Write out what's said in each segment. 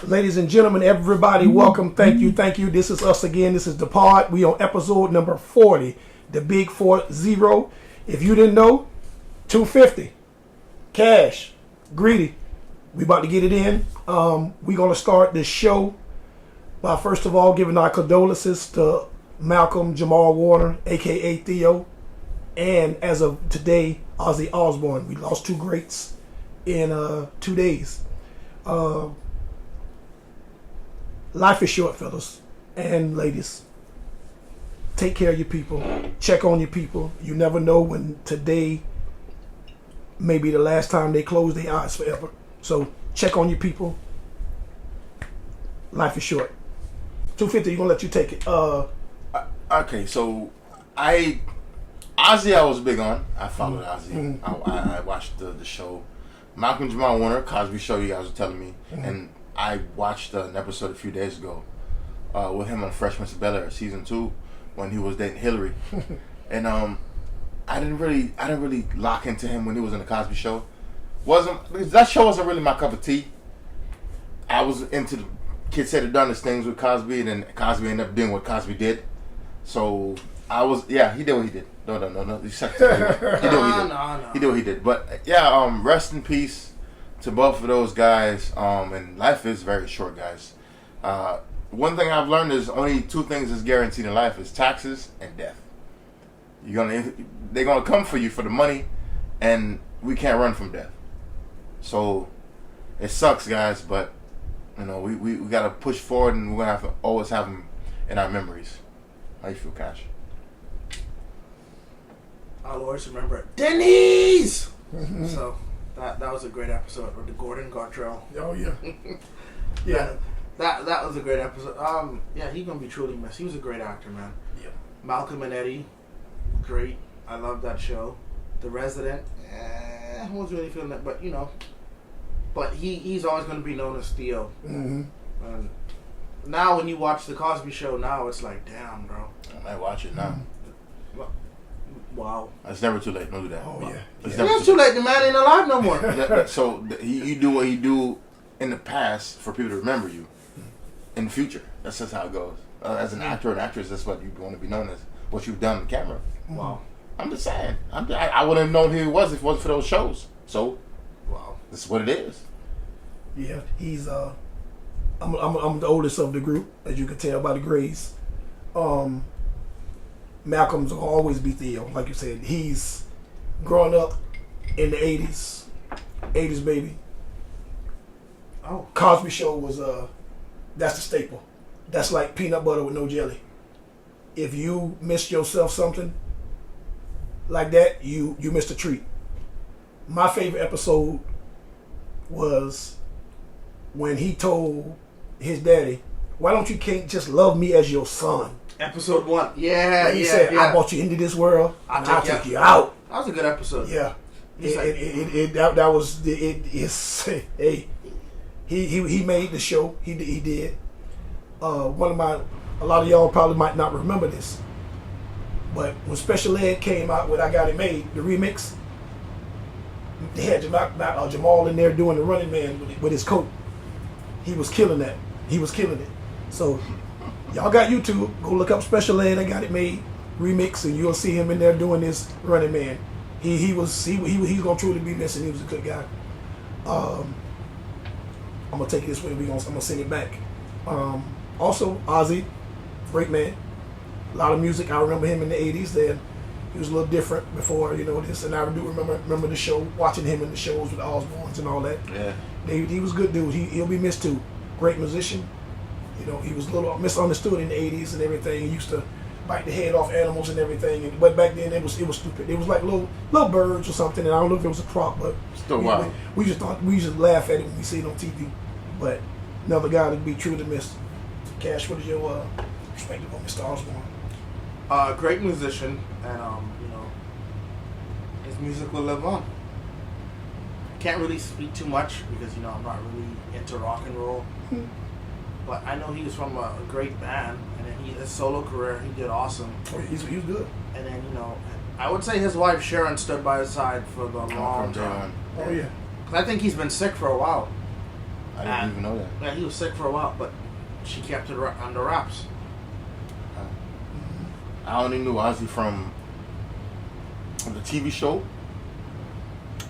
Ladies and gentlemen, everybody, welcome. Thank you. This is us again. This is The Pod. We on episode number 40, the big 40. If you didn't know, 250, cash, greedy. We about to get it in. We're going to start this show by first of all giving our condolences to Malcolm Jamal Warner, a.k.a. Theo, and as of today, Ozzy Osbourne. We lost two greats in 2 days. Life is short, fellas and ladies. Take care of your people. Check on your people. You never know when today may be the last time they close their eyes forever. So check on your people. Life is short. 250, you're going to let you take it. Okay, so Ozzy I was big on. I followed Ozzy. I watched the show. Malcolm Jamal Warner, Cosby Show, you guys were telling me. And I watched an episode a few days ago with him on Fresh Prince of Bel-Air season 2 when he was dating Hillary, and I didn't really lock into him when he was in the Cosby Show. Because that show wasn't really my cup of tea. I was into the Kid Said It Done His things with Cosby, and then Cosby ended up doing what Cosby did. So I was he did what he did. No. He did what he did. He did what he did. But yeah, rest in peace to both of those guys, and life is very short, guys. One thing I've learned is only two things is guaranteed in life is taxes and death. They're gonna come for you for the money, and we can't run from death. So it sucks, guys, but you know we gotta push forward, and we're gonna have to always have them in our memories. How you feel, Cash? I'll always remember Denny's. So. That was a great episode with the Gordon Gartrell. Oh yeah, yeah. That was a great episode. Yeah, he's gonna be truly missed. He was a great actor, man. Yeah. Malcolm and Eddie, great. I love that show. The Resident, I wasn't really feeling that, but you know, he's always gonna be known as Theo. Mm-hmm. And now when you watch the Cosby Show, now it's like, damn, bro. I might watch it now. Wow. It's never too late. Don't do that. Oh, yeah. It's never too late. The man ain't alive no more. So you do what he do in the past for people to remember you in the future. That's just how it goes. As an actor and actress, that's what you want to be known as. What you've done on camera. Wow. I'm just saying. I wouldn't have known who he was if it wasn't for those shows. So, wow. This is what it is. Yeah, he's I'm the oldest of the group, as you can tell by the grades. Malcolm's will always be Theo, like you said. He's growing up in the 80s baby. Oh. Cosby Show was that's the staple. That's like peanut butter with no jelly. If you missed yourself something like that, you missed a treat. My favorite episode was when he told his daddy, "Why don't you can't just love me as your son?" Episode 1. Yeah, like he said, I brought you into this world, I'll take you out. That was a good episode. Yeah. He made the show. He did. A lot of y'all probably might not remember this, but when Special Ed came out with I Got It Made, the remix, they had Jamal in there doing the Running Man with his coat. He was killing that. He was killing it. So y'all got YouTube. Go look up Special Ed. I Got It Made remix, and you'll see him in there doing this Running Man. He's gonna truly be missed. He was a good guy. I'm gonna take it this way. I'm gonna send it back. Also, Ozzy, great man. A lot of music. I remember him in the '80s. Then he was a little different before this, and I do remember the show, watching him in the shows with the Osbournes and all that. Yeah, he was a good dude. He'll be missed too. Great musician. He was a little misunderstood in the '80s and everything. He used to bite the head off animals and everything. But back then it was stupid. It was like little birds or something. And I don't know if it was a prop, but still wild. We just laugh at it when we see it on TV. But another guy to be truly missed. Cash, what is your perspective on Mr. Osbourne? Great musician, and his music will live on. Can't really speak too much because I'm not really into rock and roll. But I know he was from a great band, and then his solo career, he did awesome. Oh, he was good. And then, I would say his wife Sharon stood by his side for the long time. Oh, yeah. Because I think he's been sick for a while. I didn't even know that. Yeah, he was sick for a while, but she kept it under wraps. I only knew Ozzy from the TV show,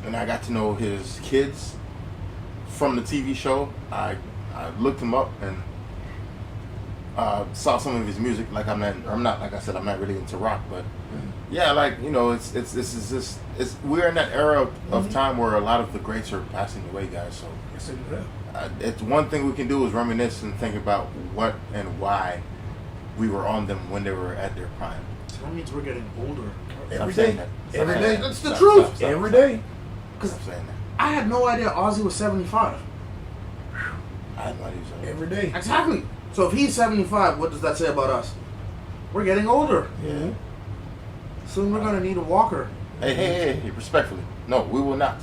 and I got to know his kids from the TV show. I looked him up and saw some of his music. Like I'm not like I said, I'm not really into rock, but yeah, like it's we're in that era of time where a lot of the greats are passing away, guys. So it's one thing we can do is reminisce and think about what and why we were on them when they were at their prime. So that means we're getting older. Every day. Every day. That's the truth. Every day. Because I'm saying that. I had no idea Ozzy was 75. I had no idea. Every day. Exactly. So if he's 75, what does that say about us? We're getting older. Yeah. Soon we're gonna need a walker. Hey, respectfully. No, we will not.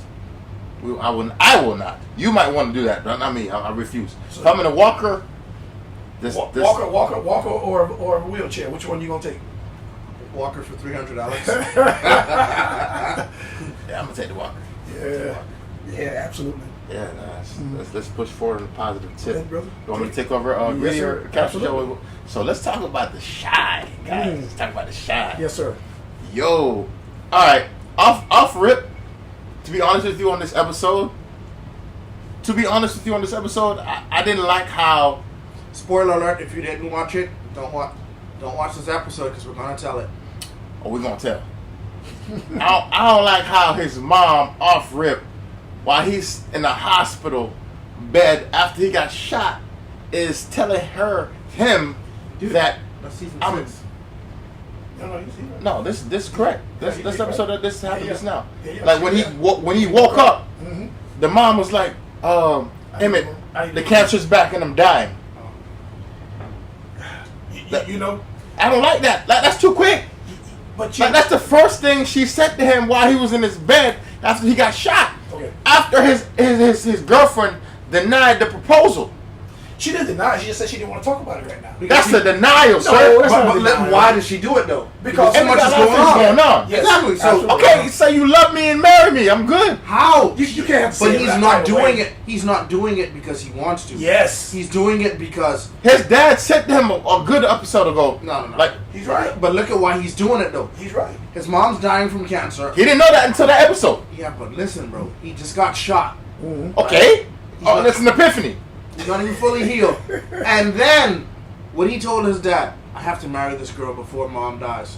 I will not. You might want to do that, but not me. I refuse. So, if I'm in a walker, walker or a wheelchair. Which one you gonna take? Walker for $300. Yeah, I'm gonna take the walker. Yeah, absolutely. Yeah, let's push forward on a positive tip. Yeah, brother. You want me to take over sir. Show? So let's talk about the Shy, guys. Let's talk about the Shy. Yes, sir. Yo, all right, off rip. To be honest with you on this episode, I didn't like how. Spoiler alert! If you didn't watch it, don't watch this episode because we're gonna tell it. Oh, we're gonna tell. I don't like how his mom off rip, while he's in the hospital bed after he got shot, is telling him that That's season 6. No, this is correct. This episode that this happened just now. Yeah. Like when he woke up, the mom was like, Emmett, the cancer's back and I'm dying. You know, I don't like that. That's too quick. But that's the first thing she said to him while he was in his bed after he got shot. Okay. After his girlfriend denied the proposal. She didn't deny it. She just said she didn't want to talk about it right now. That's a denial, sir. But why did she do it though? Because so much is going on. Yes, exactly. So okay, say you love me and marry me. I'm good. How? You can't have to say But it he's that not right doing away. it. He's not doing it because he wants to. Yes. He's doing it because His dad said to him a good episode ago. No. Like He's right. But look at why he's doing it though. He's right. His mom's dying from cancer. he didn't know that until that episode. Yeah, but listen, bro. He just got shot. Okay. Oh, that's an epiphany. He's not even fully healed. And then, when he told his dad, I have to marry this girl before mom dies.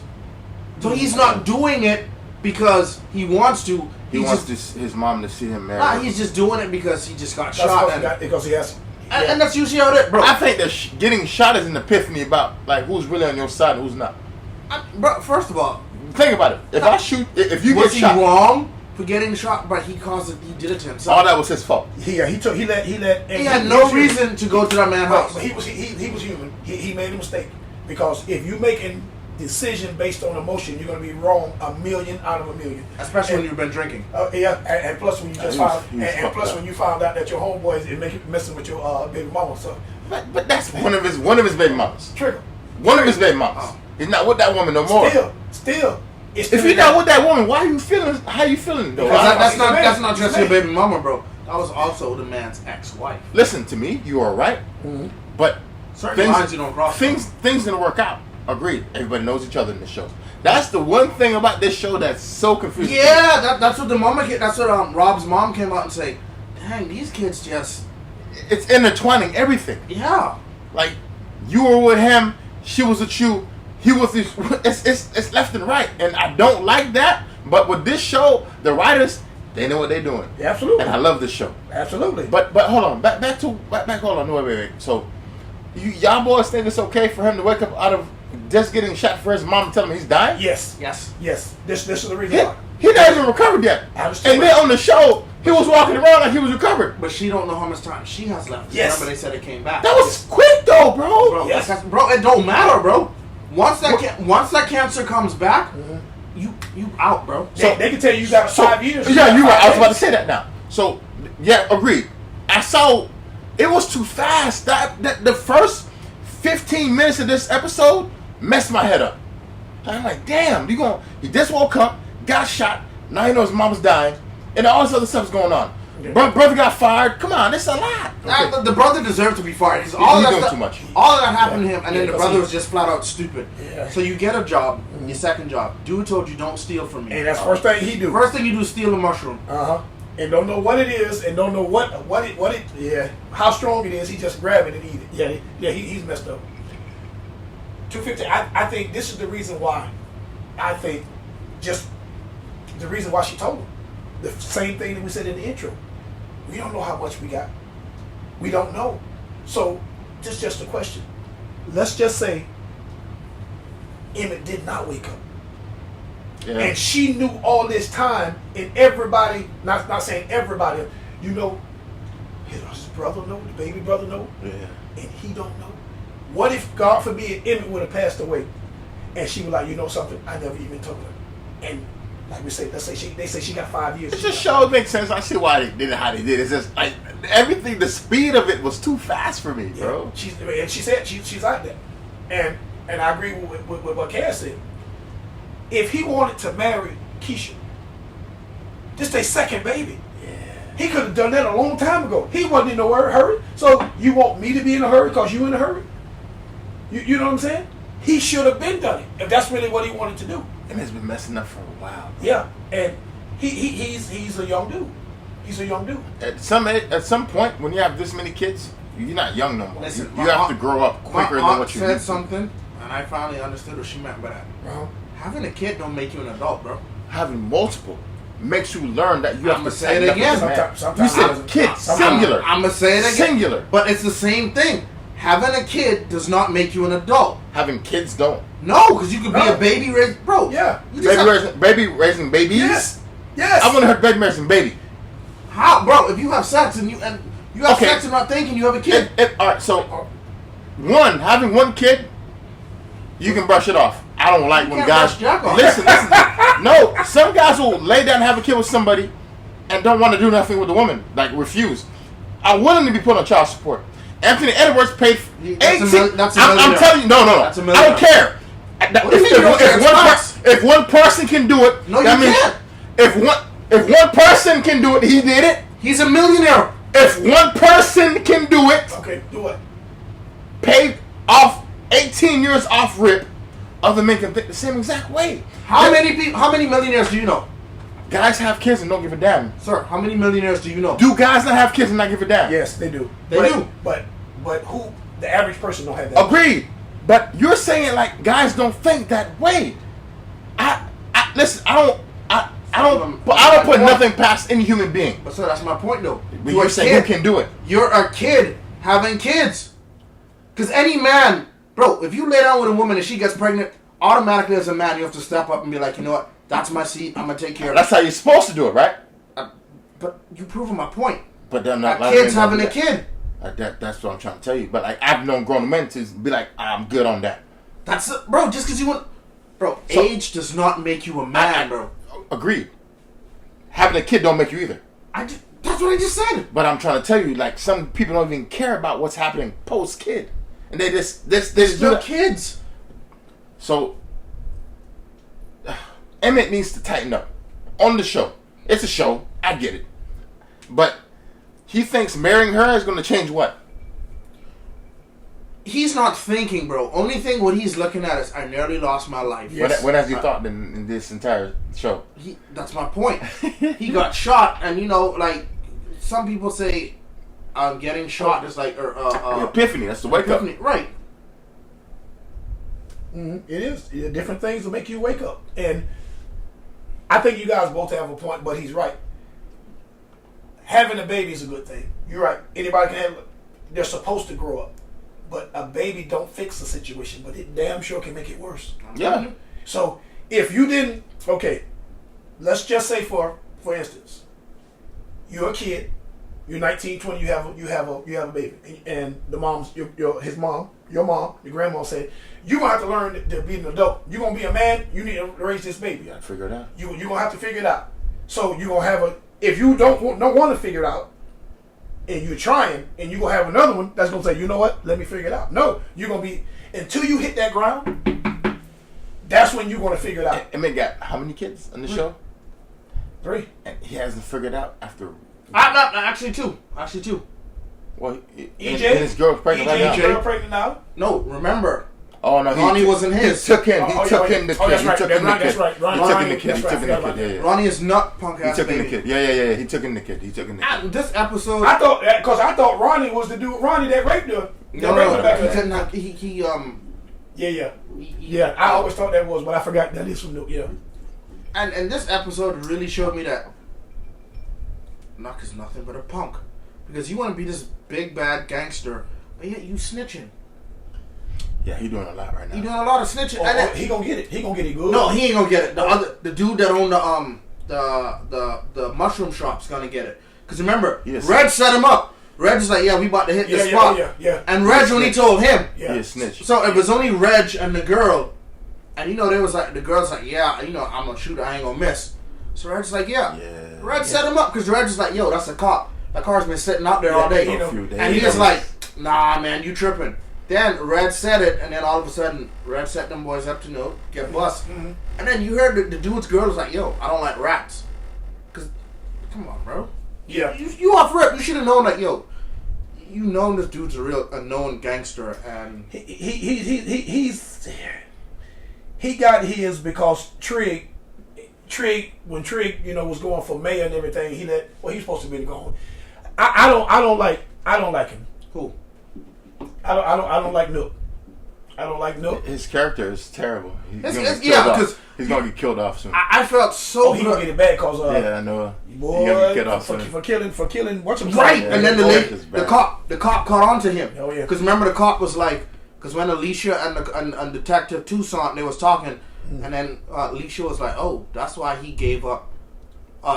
So he's not doing it because he wants to. He wants his mom to see him married. Nah, he's just doing it because he just got That's shot. because he has. And that's usually how it is, bro. I think that getting shot is an epiphany about like who's really on your side and who's not. Bro, first of all, think about it. If you was get shot, he wrong for getting shot? But he caused it. He did it to himself. all that was his fault. He let. He had no reason to go to that man's house. But he was human. He made a mistake because if you making decision based on emotion, you're gonna be wrong 1,000,000 out of 1,000,000. Especially when you've been drinking. And plus when you just when you found out that your homeboy is messing with your baby mama. So, But that's one of his baby mamas. trigger. One of his baby mamas. He's not with that woman no more. Still. If you're not with that woman, why are you feeling? How you feeling though? Because that's not just your baby mama, bro. That was also the man's ex-wife. Listen to me. You are right. But certain lines you don't cross. Things didn't work out. Agreed. Everybody knows each other in this show. That's the one thing about this show that's so confusing. Yeah, that's what the mama. That's what Rob's mom came out and say. Dang, these kids just. It's intertwining everything. Yeah. Like you were with him, she was with you. He was. It's left and right, and I don't like that. But with this show, the writers they know what they're doing. Yeah, absolutely. And I love this show. Absolutely. But hold on, back. Hold on, wait. So y'all boys think it's okay for him to wake up out of just getting shot for his mom and tell him he's dying? Yes. This is the reason why. He not even recovered yet. I understand. And then on the show, he was walking around like he was recovered. But she don't know how much time she has left. Yes. Remember they said it came back. That was quick though, bro. Bro, Yes. bro, it don't matter, bro. Once that cancer comes back, you out, bro. So they can tell you got 5 years. Yeah, you're right. I was about to say that now. So yeah, agreed. I saw it was too fast. That the first 15 minutes of this episode messed my head up. I'm like, damn, he just woke up, got shot, now he knows his mama's dying, and all this other stuff's going on. Brother got fired. Come on, this is a lot. The brother deserved to be fired. Because He's doing too much. All of that happened to him, and then the brother he- was just flat out stupid. Yeah. So you get a job, your second job. Dude told you don't steal from me. And that's the first thing he do. First thing you do is steal a mushroom. And don't know what it is, and don't know what it. Yeah, how strong it is. He just grab it and eat it. He's messed up. 250. I think this is the reason why. I think just the reason why she told him the same thing that we said in the intro. We don't know how much we got. We don't know. So this is just a question. Let's just say Emmett did not wake up. Yeah. And she knew all this time, and everybody, not saying everybody, you know, his brother know, the baby brother know, and he don't know. What if, God forbid, Emmett would have passed away, and she was like, you know something, I never even told her. And like we say, they say she got 5 years. It just shows makes sense. I see why they did it how they did it. It's just like everything, the speed of it was too fast for me, bro. She said she's out there, and I agree with what Cass said. If he wanted to marry Keisha, this their second baby. Yeah. He could have done that a long time ago. He wasn't in no hurry. So you want me to be in a hurry because you in a hurry? You know what I'm saying? He should have been done it if that's really what he wanted to do. And it's been messing up for a while. Yeah, and he's a young dude. He's a young dude. At some point, when you have this many kids, you're not young no more. Listen, you have to grow up quicker than what you said need to. something, and I finally understood what she meant by that. Having a kid don't make you an adult, bro. Having multiple makes you learn that you have I'ma to say it tighten up again. as a man. Sometimes You said kid, singular. I'm gonna say it again. Singular. But it's the same thing. Having a kid does not make you an adult. Having kids don't. No, because you could be a baby raised, bro. Yeah. You just Baby raising babies. Yes. I want to have baby raising baby. how, bro? If you have sex and you have Okay. sex and not thinking you have a kid, All right, so having one kid, you can brush it off. I don't like when can't guys brush jack off. listen. No, some guys will lay down and have a kid with somebody and don't want to do nothing with the woman, like refuse. I'm willing to be put on child support. Anthony Edwards paid That's a 18. that's a I'm millionaire. telling you, no. That's a I millionaire. don't care. What do you mean you don't care? It's facts. If one person can do it, No, that you means can't. if one person can do it, he did it. He's a millionaire. If one person can do it, Okay, do it. paid off 18 years off rip, other men can think the same exact way. How many millionaires do you know? Guys have kids and don't give a damn. Sir, how many millionaires do you know? Do guys not have kids and not give a damn? Yes, they do. They do. But who? The average person don't have that. Agreed. But you're saying like guys don't think that way. Listen. I don't put nothing past any human being. But sir, that's my point though. But you're saying who can do it? You're a kid having kids. Because any man, bro, if you lay down with a woman and she gets pregnant, automatically as a man you have to step up and be like, you know what? That's my seat. I'm gonna take care of it. That's how you're supposed to do it, right? But you proving my point. But they're not. A kid's having a kid. That's what I'm trying to tell you. But like I've known grown men to be like, I'm good on that. That's bro. Just because you want, bro. So- age does not make you a man, bro. Agreed. Having a kid don't make you either. That's what I just said. But I'm trying to tell you, like some people don't even care about what's happening post kid, and they just do Still that. kids. So Emmett needs to tighten up on the show. It's a show. I get it, but he thinks marrying her is going to change what? He's not thinking, bro. Only thing what he's looking at is I nearly lost my life. Yes. What has he thought in this entire show? That's my point. He got shot, and you know, like some people say, getting shot is like Epiphany. That's the wake up. epiphany. Right. It is. Yeah, different things will make you wake up. And I think you guys both have a point, but he's right. Having a baby is a good thing. You're right. Anybody can have it. They're supposed to grow up. But a baby don't fix the situation, but it damn sure can make it worse. Yeah. So if you didn't, okay, let's just say for instance, you're a kid, you're 19, 20, you have a baby, and the mom's your mom, your grandma said, you gonna have to learn to be an adult. You're gonna be a man. You need to raise this baby. You gotta figure it out. You gonna have to figure it out. So you gonna have if you don't want to figure it out, and you're trying, and you're gonna have another one that's gonna say, you know what, let me figure it out. No, you're gonna be until you hit that ground. That's when you're gonna figure it out. Emmett got how many kids on the show? 3. And he hasn't figured out after Actually two. Well, EJ, and his girl's pregnant right now. EJ girl pregnant now. No, remember. Oh no, Ronnie wasn't his. He took in the kid. That's right. He took in the kid. That's right. He took in the kid. That's He took in right. the kid. Yeah. Ronnie is not punk ass. He took in the kid. Yeah. He took in the kid. And this episode, I thought Ronnie was the dude. Ronnie that raped her. Yeah. I always thought that was, but I forgot that is from New. Yeah. And this episode really showed me that Knock is nothing but a punk, because you want to be this big bad gangster, but yet you snitching. Yeah, he doing a lot right now. He doing a lot of snitching. He gonna get it. He gonna get it good. No, he ain't gonna get it. The dude that owned the mushroom shop's gonna get it. Cause remember, yes. Reg set him up. Reg is like, yeah, we about to hit this spot. Yeah. And Reg only told him. Yeah. He a snitch. So it was only Reg and the girl, and they was like, the girl's like, yeah, I'm a shooter, I ain't gonna miss. So Reg's like, yeah. Reg set him up because Reg is like, yo, that's a cop. That car's been sitting out there all day. And he's like, nah, man, you tripping. Then Red said it, and then all of a sudden, Red set them boys up to get bust. Mm-hmm. And then you heard the dude's girl was like, yo, I don't like rats. Because, come on, bro. Yeah. You off rip. You should have known, like, yo, you know this dude's a known gangster, and he got his because Trigg, when Trigg, was going for mayor and everything, he's supposed to be going. I don't like him. Who? I don't like Nook. I don't like Nook. His character is terrible. Because he's gonna get killed off soon. I felt so. He gonna get it bad because I know. Boy, he gonna get killed off soon. for killing. What's his right? name? And then the cop caught on to him. Oh yeah. Because remember the cop was like, because when Alicia and Detective Toussaint, they was talking, and then Alicia was like, oh, that's why he gave up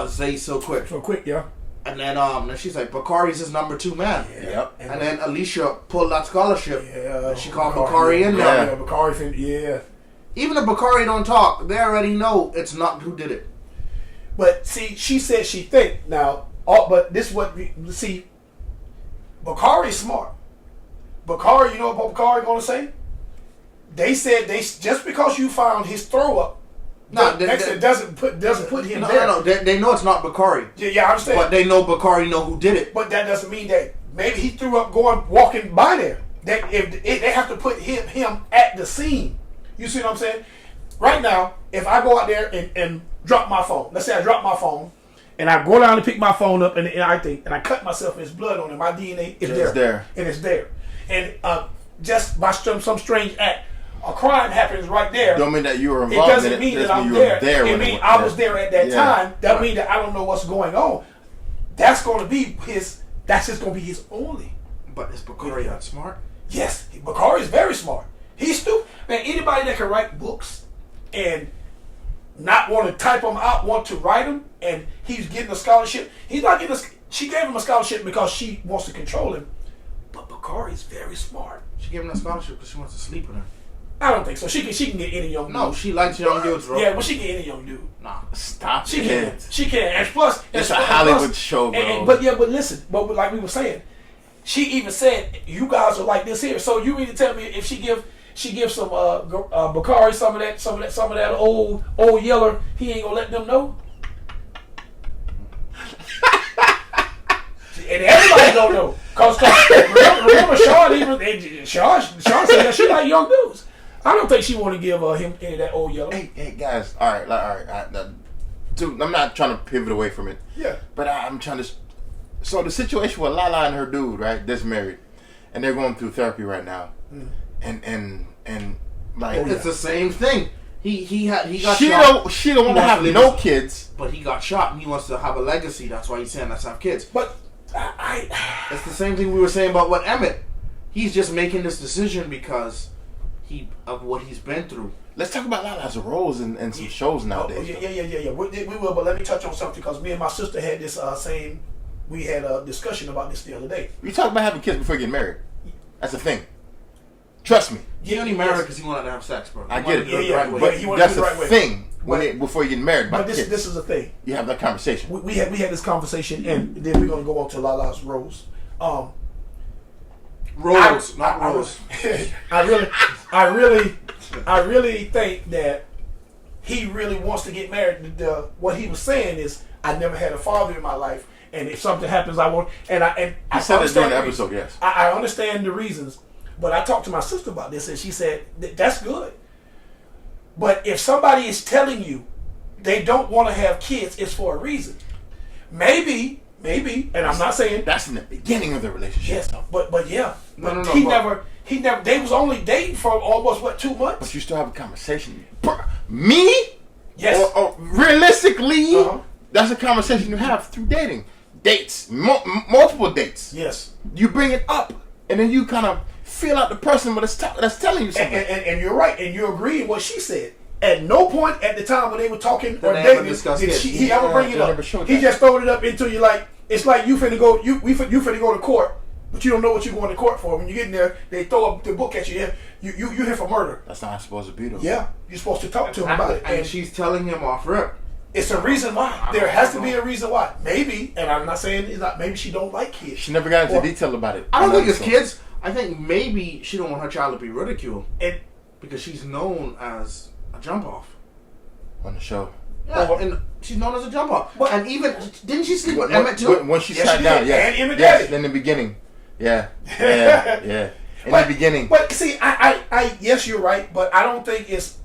Zay so quick. So quick, yeah. And then she's like, Bakari's his number 2 man. Yeah. Yep. And then Alicia pulled that scholarship. Yeah. And she called Bakari in there. Yeah, Bakari. Yeah. Even if Bakari don't talk, they already know it's not who did it. But see, she said she think now. But this what see. Bakari's smart. Bakari, you know what Bakari gonna say? They said just because you found his throw up. No, doesn't put him there. No. They know it's not Bakari. Yeah, I understand. But they know Bakari know who did it. But that doesn't mean that maybe he threw up walking by there. That if they have to put him at the scene. You see what I'm saying? Right now, if I go out there and drop my phone, let's say I drop my phone, and I go down and pick my phone up, and I cut myself, and there's blood on it. My DNA is there. And it's there. And just by some strange act, a crime happens right there. Don't mean that you were involved. It doesn't mean that I'm there. It means I was there at that time. That means that I don't know what's going on. That's going to be his. That's just going to be his only. But is Bakari that smart? Yes, Bakari is very smart. He's stupid. Man, anybody that can write books and not want to type them out, want to write them, and he's getting a scholarship. He's not getting. She gave him a scholarship because she wants to control him. But Bakari is very smart. She gave him a scholarship because she wants to sleep with him. I don't think so. She can get any young dude. No, she likes young dudes, bro. Yeah, but she can get any young dude. Nah. Stop. She can. She can. And plus, it's a Hollywood show, bro. But listen. But like we were saying, she even said, "You guys are like this here." So you mean to tell me if she give some Bakari some of that old yeller, he ain't gonna let them know? And everybody don't know. Cause remember Sean said that she like young dudes. I don't think she want to give him any of that old yellow. Hey guys, all right. Dude, I'm not trying to pivot away from it. Yeah. But I'm trying to. So the situation with Lala and her dude, right? That's married, and they're going through therapy right now, and like it's the same thing. He got she shot. She don't want to have no kids, but he got shot and he wants to have a legacy. That's why he's saying let's have kids. But it's the same thing we were saying about what Emmett. He's just making this decision because of what he's been through. Let's talk about Lala's roles in some shows nowadays. Yeah. We will, but let me touch on something because me and my sister had this we had a discussion about this the other day. You talk about having kids before getting married. That's a thing. Trust me. He only married because he wanted to have sex, bro. I get it. Yeah, but that's a thing before you get married. But this is a thing. You have that conversation. We had this conversation, and then we're gonna go on to Lala's Rose. Rose, not Rose. I really think that he really wants to get married. What he was saying is, I never had a father in my life, and if something happens, I won't. And I said it during the understand episode, yes. I understand the reasons, but I talked to my sister about this, and she said that's good. But if somebody is telling you they don't want to have kids, it's for a reason. Maybe, and I'm not saying that's in the beginning of the relationship. yes, but yeah, No, he never. They was only dating for almost 2 months. But you still have a conversation. Me? Yes. Or realistically, Uh-huh. that's a conversation you have through dating. Dates. Multiple dates. Yes. You bring it up, and then you kind of feel out the person that's telling you something. And you're right, and you agree with what she said. At no point at the time when they were talking or they ever dating discussed did it. he ever bring it they up. never showed He that. just throwed it up into you like it's like you finna go you finna go to court, but you don't know what you're going to court for. When you get in there, they throw up the book at you. You here for murder. That's not supposed to be though. Yeah, you're supposed to talk to him about it, And and she's telling him off rip. it's a reason why. There has to be a reason why. Maybe, and I'm not saying it's not. Maybe she don't like kids. She never got into Or- detail about it. I don't think it's So- kids. I think maybe she don't want her child to be ridiculed And because she's known as a jump off. on the show. Yeah, Well, and she's known as a jump off. But- and even didn't she sleep with Emmett too? When she Yes, sat she down, did. yes. And Emmett Yes, Daddy. in the beginning. Yeah. Yeah. In the beginning. But see, I yes, you're right, but I don't think it's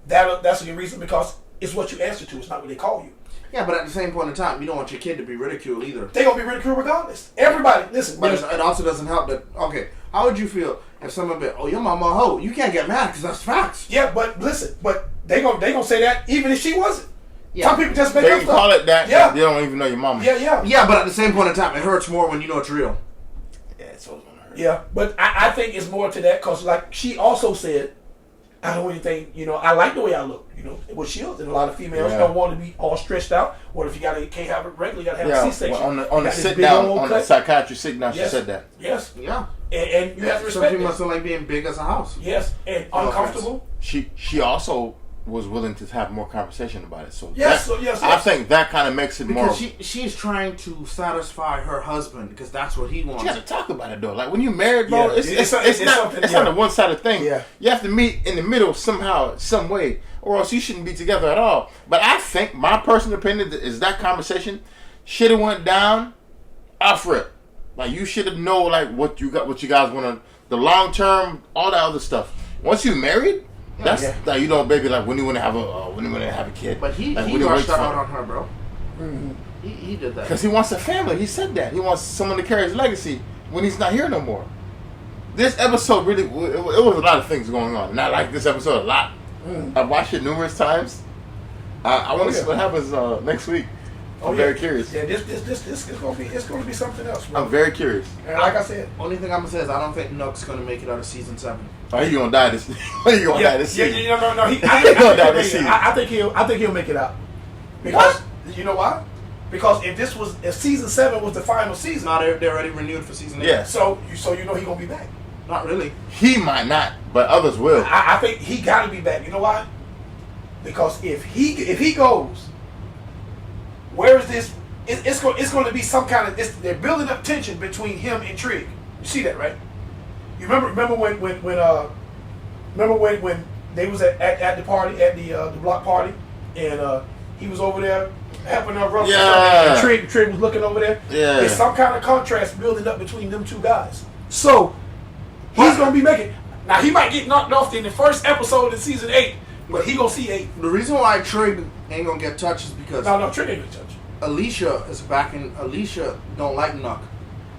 that's the reason because it's what you answer to. It's not what they call you. Yeah, but at the same point in time, you don't want your kid to be ridiculed either. They gonna be ridiculed regardless. Everybody, listen. But it also doesn't help that. Okay, how would you feel if someone be, oh, your mama a hoe? You can't get mad because that's facts. Yeah, but listen, but they gonna say that even if she wasn't. Yeah. Some people just make They up can stuff. call it that. Yeah. They don't even know your mama. Yeah. Yeah, but at the same point in time, it hurts more when you know it's real. Yeah, it's always gonna hurt. Yeah, but I think it's more to that because, like she also said, I don't really think, I like the way I look, with shields, and a lot of females Yeah. don't want to be all stretched out. What if you can't have it regular? You gotta have a Yeah, C-section. well, on You the got this sit big down, old on the cut. psychiatrist sit down, Yes. she said that. Yes, Yeah. and you have to Some respect people that. don't like being big as a house. Yes, and No uncomfortable. She also was willing to have more conversation about it. So Yes, that- yes. I think that kind of makes it more. Because she's trying to satisfy her husband because that's what he wants. You got to talk about it though. Like when you're married, bro, Yeah, it's it's not something, it's yeah. not a one-sided thing. Yeah. You have to meet in the middle somehow, some way, or else you shouldn't be together at all. But I think my personal opinion is that conversation should have went down off rip. Like you should have know like what you guys want to, the long term, all that other stuff. Once you're married, that's like baby, like when you want to have a kid. But he like, when you rushed wait that for- out on her, bro. Mm-hmm. He did that. Because he wants a family. He said that. He wants someone to carry his legacy when he's not here no more. This episode really, it was a lot of things going on. And I like this episode a lot. I've watched it numerous times. I want to see what happens next week. I'm very curious. Yeah, this is gonna be something else, bro. I'm very curious. And like I said, Only thing I'm gonna say is I don't think Nook's gonna make it out of season 7. Oh, he gonna die this. He gonna die this season. no. I think he'll make it out. Because you know why? Because if season 7 was the final season, No, they're already renewed for season 8. Yeah. so he gonna be back. Not really. He might not, but others will. I think he got to be back. You know why? Because if he goes, where is this? It's going to be some kind of. They're building up tension between him and Trig. You see that, right? You remember when they was at the party at the block party, and he was over there helping her brother. Yeah. And Trig was looking over there. Yeah. There's some kind of contrast building up between them two guys. So he's going to be making. Now he might get knocked off in the first episode in season 8, but he gonna see 8. The reason why Trig ain't gonna get touched is because No, Trig ain't gonna touch. Alicia is back and Alicia don't like Nook.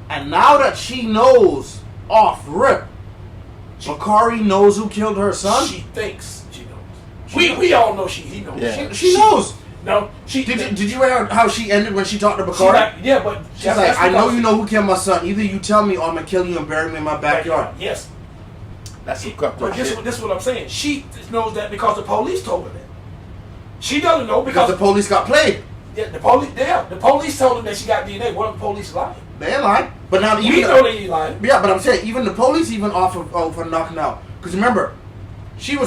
And now that she knows off rip, Bakari knows who killed her son. She thinks she knows. We all know he knows. Yeah. She knows. No, Did you hear how she ended when she talked to She Bakari? like, yeah, but She's like, I know you know who killed my son. Either you tell me or I'm gonna kill you and bury me in my backyard. Yes, That's some cutthroat but shit. this is what I'm saying. She knows that because the police told her that. She doesn't know Because because the police got played. the police told them that she got DNA. What if the police lying? They ain't lying. But now We even know they ain't lying. yeah, but I'm saying even the police even off of for Nuck now. Because remember, she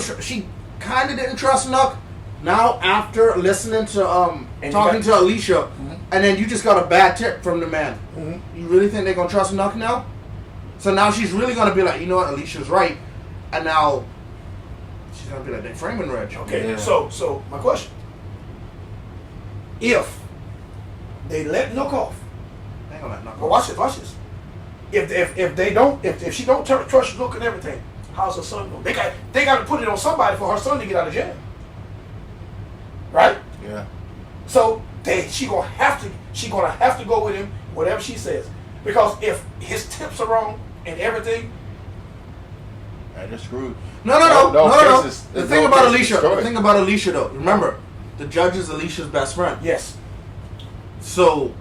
kind of didn't trust Nuck. Now after listening to And talking to Alicia, Mm-hmm. and then you just got a bad tip from the man. Mhm. You really think they're gonna trust Nuck now? So now she's really gonna be like, you know what, Alicia's right, and now she's gonna be like, they framing Reg. Okay, Yeah. so my question: if they let Nook off ain't gonna let Knuck. Well, watch this. If she don't trust your look and everything, how's her son go? They got to put it on somebody for her son to get out of jail, right? Yeah. So she gonna have to go with him whatever she says, because if his tips are wrong and everything, Man, they're screwed. No. Cases, The thing about Alicia though, remember, the judge is Alicia's best friend. yes, So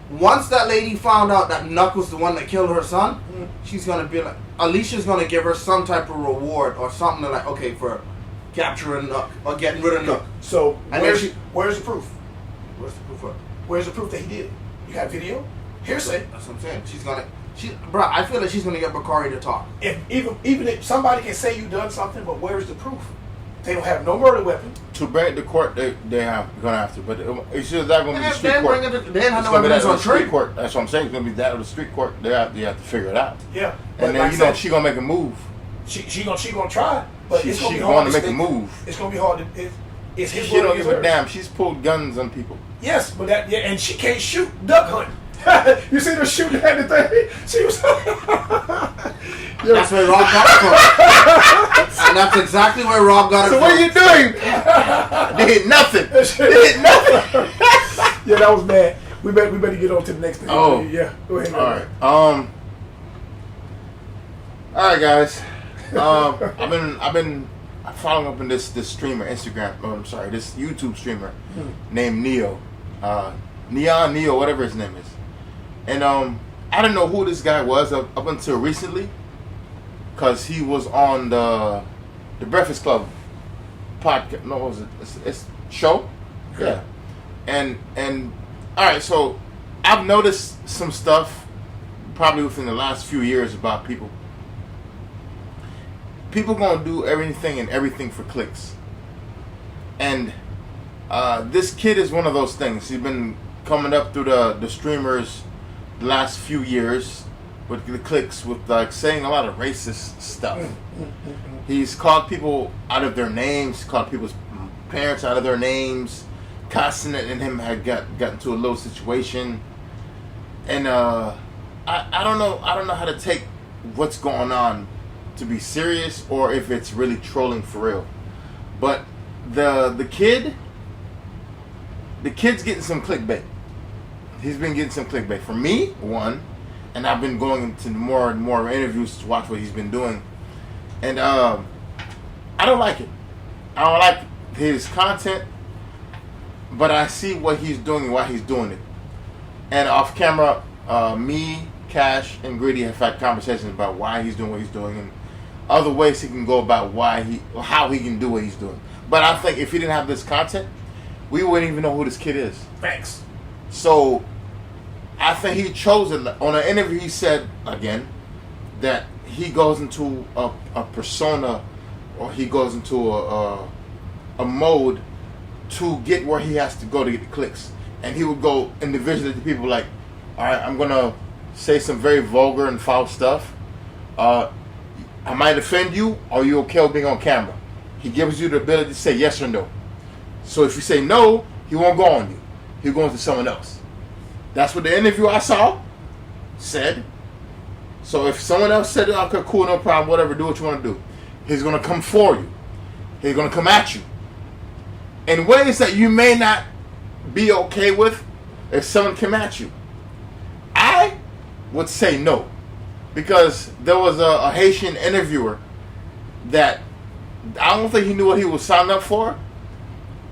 once that lady found out that Knuck was the one that killed her son, she's gonna be like, Alicia's gonna give her some type of reward or something like, okay, for capturing Knuck or getting rid of Knuck. So And where's then where's the proof? Where's the proof of? Where's the proof that he did it? You got video? Hearsay. That's what I'm saying. Bro, I feel like she's gonna get Bakari to talk. If even if somebody can say you done something, but where's the proof? They don't have no murder weapon. To bring it to court, they're gonna have to, but it's just not gonna be the street They court. have It's no gonna be evidence that on of the street trade. court. That's what I'm saying. It's gonna be that of the street court. You have to figure it out. Yeah, but And then like you know I said, she gonna make a move. she gonna try, but it's gonna She's be going hard to make a stay- move. It's gonna be hard to. It's his She word don't against give a hers. damn. She's pulled guns on people. Yes, but and she can't shoot duck hunt. You see her shooting at the thing? She was. Yo, That's where Rob got it from. And that's exactly where Rob got it So from. what are you doing? They hit nothing. They hit nothing. yeah, that was bad. We better get on to the next thing. Oh. Yeah, go ahead. All right. All right, guys. I've been following up on this streamer Instagram. Oh, I'm sorry, this YouTube streamer named Neo, Neo, whatever his name is. And I didn't know who this guy was up until recently, because he was on the Breakfast Club podcast. No, what was it? It's show. Yeah. And all right, so I've noticed some stuff probably within the last few years about people. People gonna do everything and everything for clicks. And this kid is one of those things. He's been coming up through the streamers the last few years with the clicks, with like saying a lot of racist stuff. He's called people out of their names, called people's parents out of their names. Consonant and him had got into a little situation, and I don't know how to take what's going on to be serious or if it's really trolling for real. But the kid's getting some clickbait. He's been getting some clickbait from me, one, and I've been going into more and more interviews to watch what he's been doing, and I don't like it. I don't like his content. But I see what he's doing and why he's doing it. And off camera, me, Cash, and Gritty have had conversations about why he's doing what he's doing and other ways he can go about how he can do what he's doing. But I think if he didn't have this content, we wouldn't even know who this kid is. Thanks. So I think he chose it. On an interview, he said again that he goes into a persona, or he goes into a mode to get where he has to go to get the clicks. And he would go individually to people like, all right, I'm going to say some very vulgar and foul stuff. I might offend you. Are you okay with being on camera? He gives you the ability to say yes or no. So if you say no, he won't go on you. He'll go into someone else. That's what the interview I saw said. So if someone else said, okay, cool, no problem, whatever, do what you want to do. He's going to come for you. He's going to come at you in ways that you may not be okay with if someone came at you. I would say no, because there was a Haitian interviewer that I don't think he knew what he was signing up for,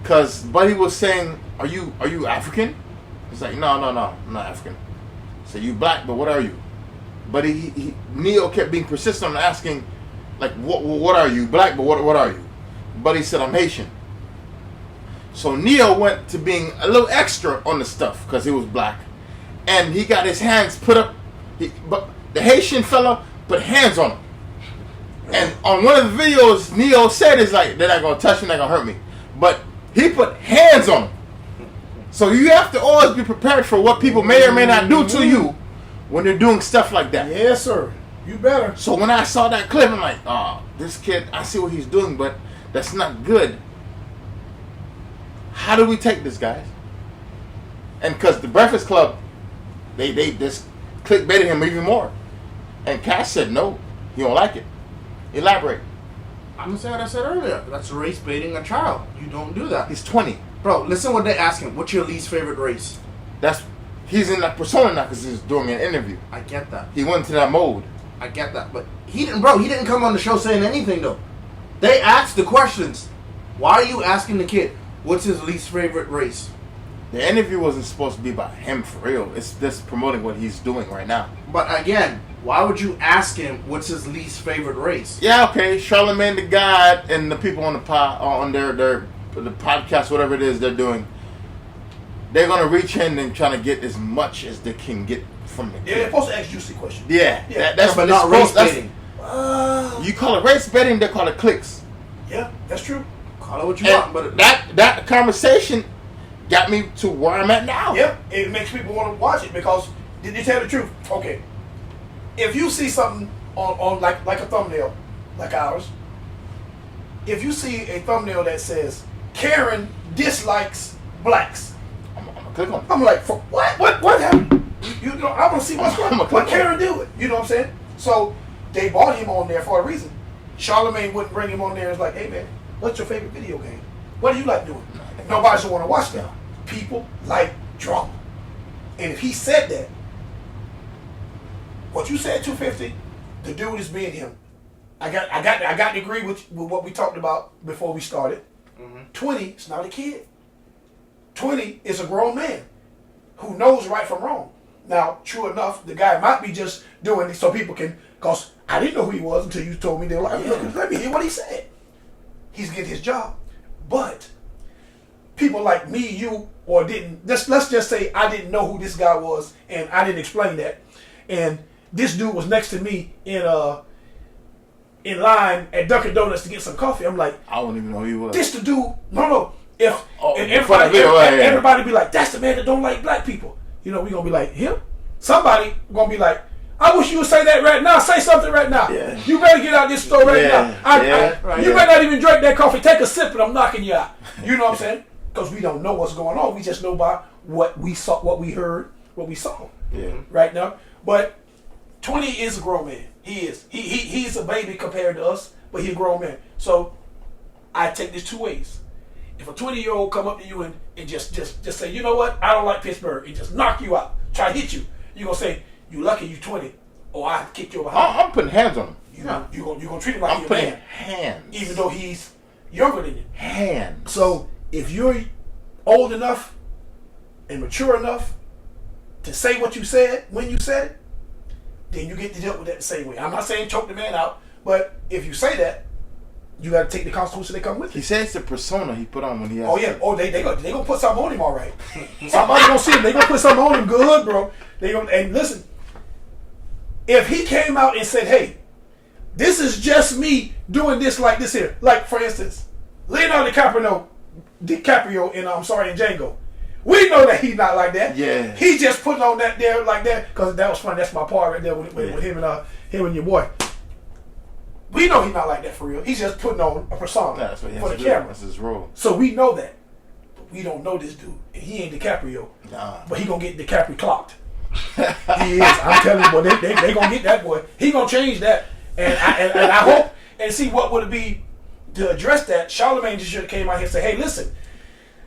but he was saying, are you African? He's like, no, I'm not African. I said, you black, but what are you? But Neo kept being persistent on asking, like, what are you? Black, but what are you? But he said, I'm Haitian. So Neo went to being a little extra on the stuff because he was black, and he got his hands put up. But the Haitian fella put hands on him, and on one of the videos, Neo said, "Is like they're not gonna touch me, they're not gonna hurt me," but he put hands on him. So you have to always be prepared for what people may or may not do to you when they're doing stuff like that. Yes, sir. You better. So when I saw that clip, I'm like, oh, this kid, I see what he's doing, but that's not good. How do we take this, guys? And because the Breakfast Club They just clickbaited him even more. And Cash said no, he don't like it. Elaborate. I'm gonna say what I said earlier. That's race baiting a child. You don't do that. He's 20. Bro, listen what they ask him. What's your least favorite race? He's in that persona now because he's doing an interview. I get that. He went into that mode. I get that. But he didn't come on the show saying anything though. They asked the questions. Why are you asking the kid what's his least favorite race? The interview wasn't supposed to be about him for real. It's just promoting what he's doing right now. But again, why would you ask him what's his least favorite race? Yeah, okay. Charlamagne the God and the people on the the podcast, whatever it is they're doing, they're gonna reach in and try to get as much as they can get from the kid. Yeah, they're supposed to ask juicy questions. Yeah, that's but what not race baiting. You call it race betting, they call it clicks. Yeah, that's true. Call it what you And want, but that conversation got me to where I'm at now. Yeah, it makes people want to watch it because did you tell the truth? Okay, if you see something on like a thumbnail, like ours, if you see a thumbnail that says Karen dislikes blacks, I'm gonna click on it. I'm like, for what happened? You know, I want to see what's I'm gonna what click on Karen do it. You know what I'm saying? So they bought him on there for a reason. Charlamagne wouldn't bring him on there. It's like, hey man, what's your favorite video game? What do you like doing? Nobody should want to watch that. People like drama. And if he said that, what you said 250, the dude is being him. I got to agree with what we talked about before we started. 20 is not a kid. 20 is a grown man who knows right from wrong. Now, true enough, the guy might be just doing it so people can, because I didn't know who he was until you told me. They were like, look, let me hear what he said. He's getting his job. But people like me, you, or didn't, let's just say I didn't know who this guy was and I didn't explain that. And this dude was next to me in line at Dunkin' Donuts to get some coffee. I'm like, I don't even know who he was. this the dude, no. If and everybody, everybody be like, that's the man that don't like black people. You know, we gonna be like, him? Somebody gonna be like, I wish you would say that right now. Say something right now. Yeah. You better get out of this store right now. You better not even drink that coffee. Take a sip and I'm knocking you out. You know what I'm saying? Because we don't know what's going on. We just know by what we saw, what we heard, what we saw. Yeah. Right now. But 20 is a grown man. He is. He's a baby compared to us, but he's a grown man. So I take this two ways. If a 20-year-old come up to you and just say, you know what, I don't like Pittsburgh, and just knock you out, try to hit you, you're going to say, you lucky you 20, or I kick you behind. I'm putting hands on him. You're gonna treat him like I'm you're a putting man. hands. Even though he's younger than you. Hands. So if you're old enough and mature enough to say what you said when you said it, then you get to deal with that the same way. I'm not saying choke the man out, but if you say that, you got to take the consequences that come with He it. said it's a persona he put on when he has. Oh yeah. Oh, they gonna put something on him, all right. Somebody gonna see him. They gonna put something on him good, bro. They gonna, and listen. If he came out and said, "Hey, this is just me doing this like this here," like for instance, Leonardo DiCaprio in in Django. We know that he's not like that. Yeah. He just putting on that there like that because that was funny. That's my part right there with him and your boy. We know he's not like that for real. He's just putting on a persona That's what he has for to the do. camera. That's his role. So we know that. But we don't know this dude. And he ain't DiCaprio. Nah. But he gonna get DiCaprio clocked. He is. I'm telling you, boy, they gonna get that boy. He gonna change that. And I hope and see what would it be to address that. Charlamagne just should have came out here and say, hey, listen,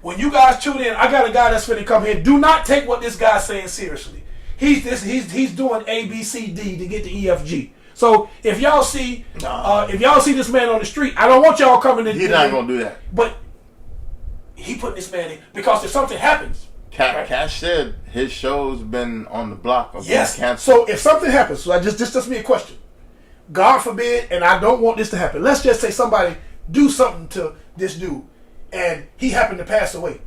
when you guys tune in, I got a guy that's finna come here. Do not take what this guy's saying seriously. He's doing A, B, C, D to get to E, F, G. So if y'all see this man on the street, I don't want y'all coming in. He's not gonna do that. But he put this man in because if something happens, right? Cash said his show's been on the block of being Yes. canceled. So if something happens, so just me a question. God forbid, and I don't want this to happen. Let's just say somebody do something to this dude, and he happened to pass away.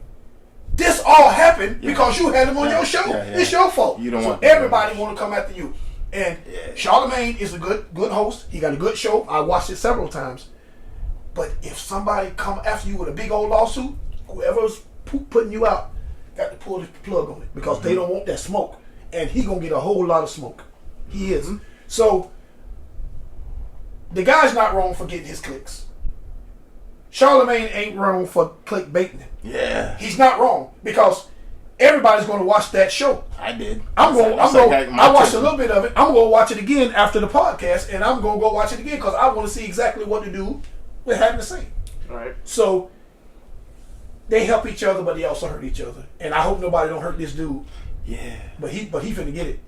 This all happened because you had him on your show. It's your fault. You don't so want everybody want to come after you. And Charlamagne is a good host. He got a good show. I watched it several times. But if somebody come after you with a big old lawsuit, whoever's putting you out got to pull the plug on it because they don't want that smoke. And he gonna get a whole lot of smoke. He is. So the guy's not wrong for getting his clicks. Charlamagne ain't wrong for clickbaiting. Yeah. He's not wrong because everybody's going to watch that show. I did. I watched a little bit of it. I'm going to watch it again after the podcast, and I'm going to go watch it again because I want to see exactly what the dude was having to say. All right. So they help each other, but they also hurt each other. And I hope nobody don't hurt this dude. Yeah. But he finna get it.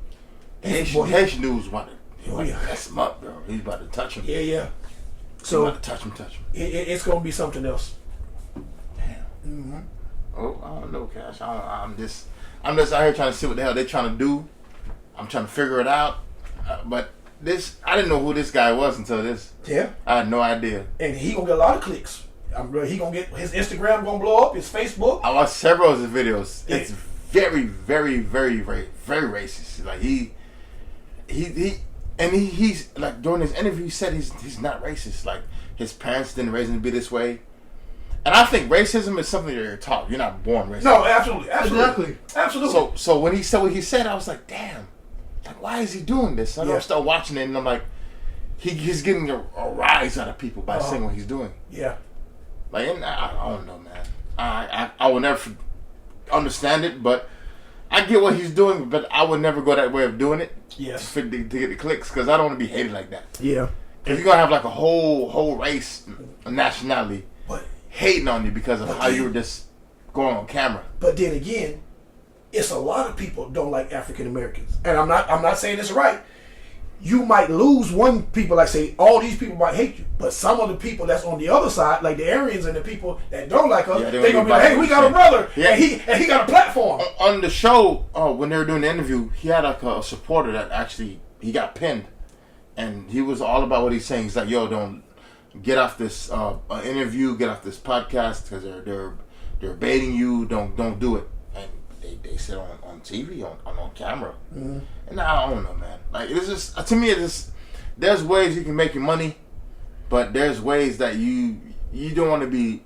Haitian dudes want to Oh, yeah. mess him up, bro. He's about to touch him. Yeah. So he's about to touch him. it's going to be something else. Damn. Mm-hmm. Oh, I don't know, Cash. I'm just out here trying to see what the hell they're trying to do. I'm trying to figure it out. But I didn't know who this guy was until this. Yeah. I had no idea. And he gonna get a lot of clicks. He gonna get his Instagram gonna blow up. His Facebook. I watched several of his videos. Yeah. It's very, very, very, very, very racist. Like he's like during his interview he said he's not racist. Like his parents didn't raise him to be this way. And I think racism is something that you're taught. You're not born racist. No, absolutely. So when he said what he said, I was like, damn. Like, why is he doing this? So I started watching it, and I'm like, he's getting a rise out of people by saying what he's doing. Yeah. Like, and I don't know, man. I will never understand it, but I get what he's doing, but I would never go that way of doing it. Yes. To get the clicks, because I don't want to be hated like that. Yeah. Because you're going to have like a whole race, a nationality, hating on you because of how you were just going on camera. But then again, it's a lot of people don't like African Americans, and I'm not saying this right. You might lose one people, like say all these people might hate you, but some of the people that's on the other side, like the Aryans and the people that don't like us, they're gonna be like, "Hey, we got a brother, and he got a platform." On the show, when they were doing the interview, he had like a supporter that actually he got pinned, and he was all about what he's saying. He's like, "Yo, don't get off this interview, get off this podcast because they're baiting you. Don't do it." And they said on TV, on camera. Mm-hmm. And I don't know, man. Like, it's just, to me, there's ways you can make your money, but there's ways that you don't want to be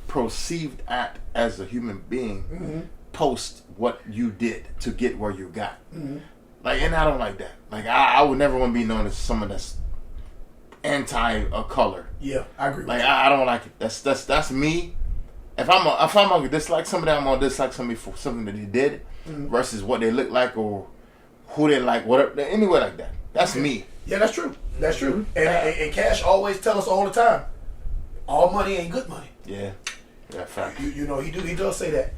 perceived at as a human being post what you did to get where you got. Mm-hmm. Like, and I don't like that. Like, I would never want to be known as someone that's anti a color. Yeah, I agree. Like, I don't like it. That's me. If I'm gonna dislike somebody, I'm gonna dislike somebody for something that he did versus what they look like or who they like, whatever, anywhere like that. That's me. Yeah, that's true. That's true. And Cash always tell us all the time, all money ain't good money. Yeah, fact. You know, he does say that.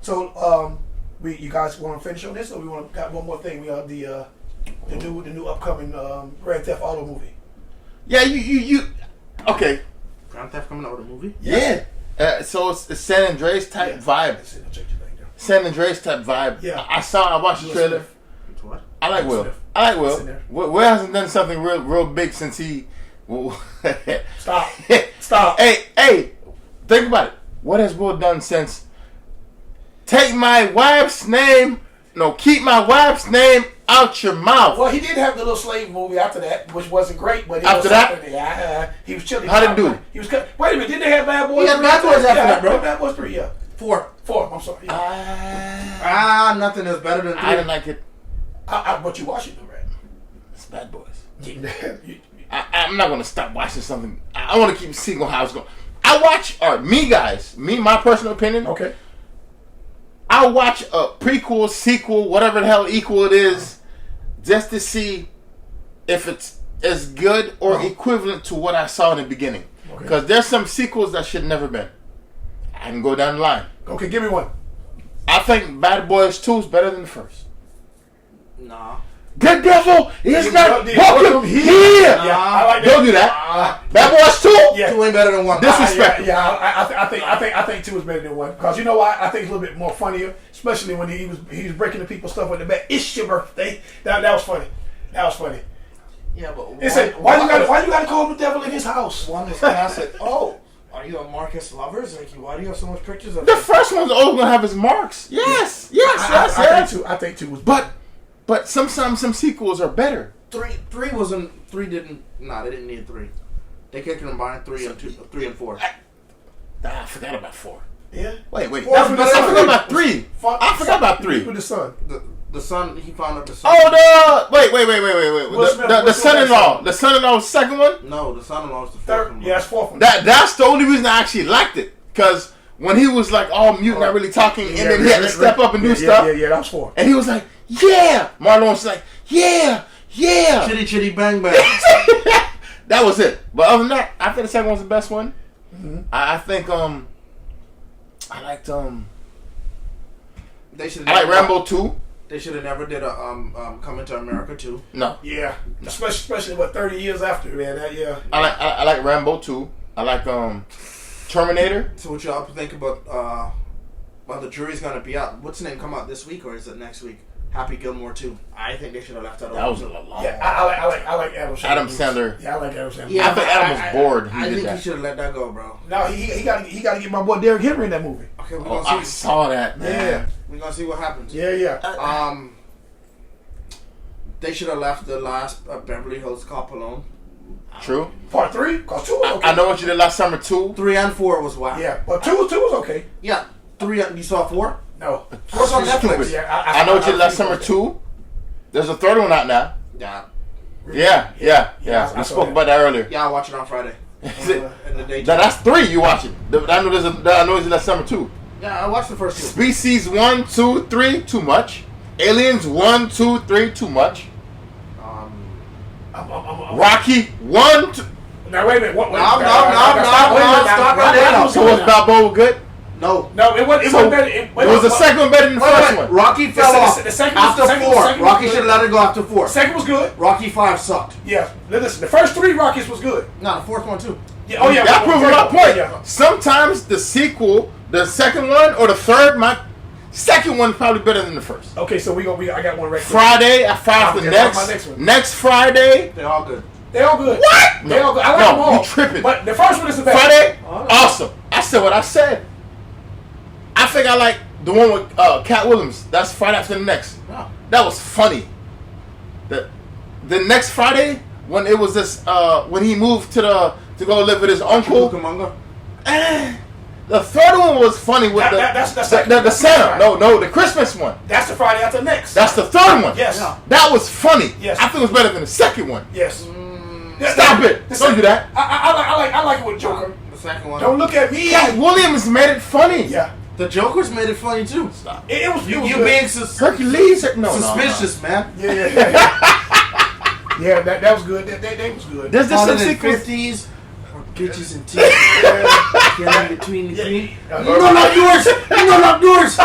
So, you guys want to finish on this, or we got one more thing? We have the new upcoming Grand Theft Auto movie. Yeah, you okay? Grand Theft coming out with a movie? Yeah. So it's a San Andreas type vibe. San Andreas type vibe. Yeah. I watched the trailer. What? I like Will. Will hasn't done something real big since he. Stop. Hey, think about it. What has Will done since? Take my wife's name. No, keep my wife's name out your mouth. Well, he did have the little slave movie after that, which wasn't great, but after that, he was chilling. How did it do? He was. Wait a minute, didn't they have Bad Boys? Yeah, Bad Boys after that, bro. Bad Boys 3, yeah. 4. I'm sorry. Yeah. Nothing is better than 3. I didn't like it. But you watch it though, right? It's Bad Boys. I'm not gonna stop watching something. I want to keep seeing how it's going. I watch, my personal opinion. Okay. I watch a prequel, sequel, whatever the hell equal it is, just to see if it's as good or equivalent to what I saw in the beginning. Because there's some sequels that should never been. I can go down the line. Okay, give me one. I think Bad Boys 2 is better than the first. Nah. The devil is not welcome here. Yeah, I like that. Don't do that. Bad Boys 2? Yeah. 2 ain't better than 1. Disrespectful. I think 2 is better than 1. Because you know why? I think it's a little bit more funnier, especially when he was breaking the people's stuff with the back. It's your birthday. That was funny. Yeah, but it said, why you gotta call the devil in his house? One is classic. Oh, are you a Marcus Lovers? Like, why do you have so much pictures of the first one's always gonna have his marks. Yes. I think 2 was better. But some sequels are better. 3 wasn't. 3 didn't. Nah, they didn't need 3. They could combine 3 and 4. I forgot about 4. Yeah. Wait. I forgot about 3. I forgot about 3. With the son. The son. He found out the son. Oh, wait. The son-in-law. The son-in-law was the second one. No, the son-in-law was the 4th one. Yeah, that's 4th one. That's the only reason I actually liked it, because when he was like all mute, not really talking, and then he had to step up and do stuff. Yeah, that was 4. And he was like, yeah. Marlon was like, yeah. Chitty chitty bang bang. That was it. But other than that, I think the second one's the best one. Mm-hmm. I think I liked They should. I like Rambo 2. They should have never did a Coming to America 2. No. Yeah, especially 30 years after, man. I like Rambo 2. I like Terminator. So what y'all think about? Well, the jury's gonna be out. What's the name come out this week or is it next week? Happy Gilmore 2. I think they should have left that. That was a long. Yeah, I like Adam Sandler. Adam Sandler. Yeah, I like Adam Sandler. Yeah, I think Adam was bored. I think he should have let that go, bro. No, he got to get my boy Derrick Henry in that movie. Okay, we're Oh, gonna I see. saw that, man. Yeah. We're gonna see what happens. Yeah. They should have left the last Beverly Hills Cop alone. True. Part 3, cause 2 was okay. I know what you did last summer 2. 3 and 4 was whack. Yeah, but 2 was okay. Yeah. 3. You saw 4? No. What's on Netflix? Stupid. Yeah, I know what you did last summer 2. There's a third one out now. Yeah. Yeah. We spoke about that earlier. Yeah, I'll watch it on Friday. In the daytime. That's 3 you watching. I know it's last summer 2. Yeah, I watched the first 2. Species 1, 2, 3, too much. Aliens 1, 2, 3, too much. Rocky 1, 2. Now wait a minute. No, stop right there. So was Balboa good? No, it wasn't. So better. was the second one better than the first one? Rocky fell off the second after was- 4. second was Rocky good. should have let it go after 4. Second was good. Rocky 5 sucked. Yeah. Listen, the first 3 Rockies was good. No, the 4th one too. Yeah. Oh yeah. That proves my point. Yeah. Sometimes the sequel, the second one or the third, my second one is probably better than the first. Okay, so I got one right. Friday, I found the that's my next one. next Friday. They're all good. They all good. What? They all good. I like them all. You tripping? But the first one is the best. Friday, Oh, no. awesome. I said what I said. I think I like the one with Cat Williams. That's Friday after the next. Oh. That was funny. The next Friday when it was this when he moved to go live with his uncle. Cucamonga. The third one was funny with That's the second. Santa. No, the Christmas one. That's the Friday after next. That's the third one. Yes. Yeah. That was funny. Yes. I think it was better than the second one. Yes. Stop it. Don't do that. I like it with Joker. The second one. Don't look at me. Cat Williams made it funny. Yeah. The Joker's made it funny too. Stop. It was You good. being Hercules? No. suspicious, man. Yeah. Yeah, that was good. That was good. There's some Calling it sequels. 50s. Bitches and teeth. Getting between the three. Yeah. You know not yours. You know not yours.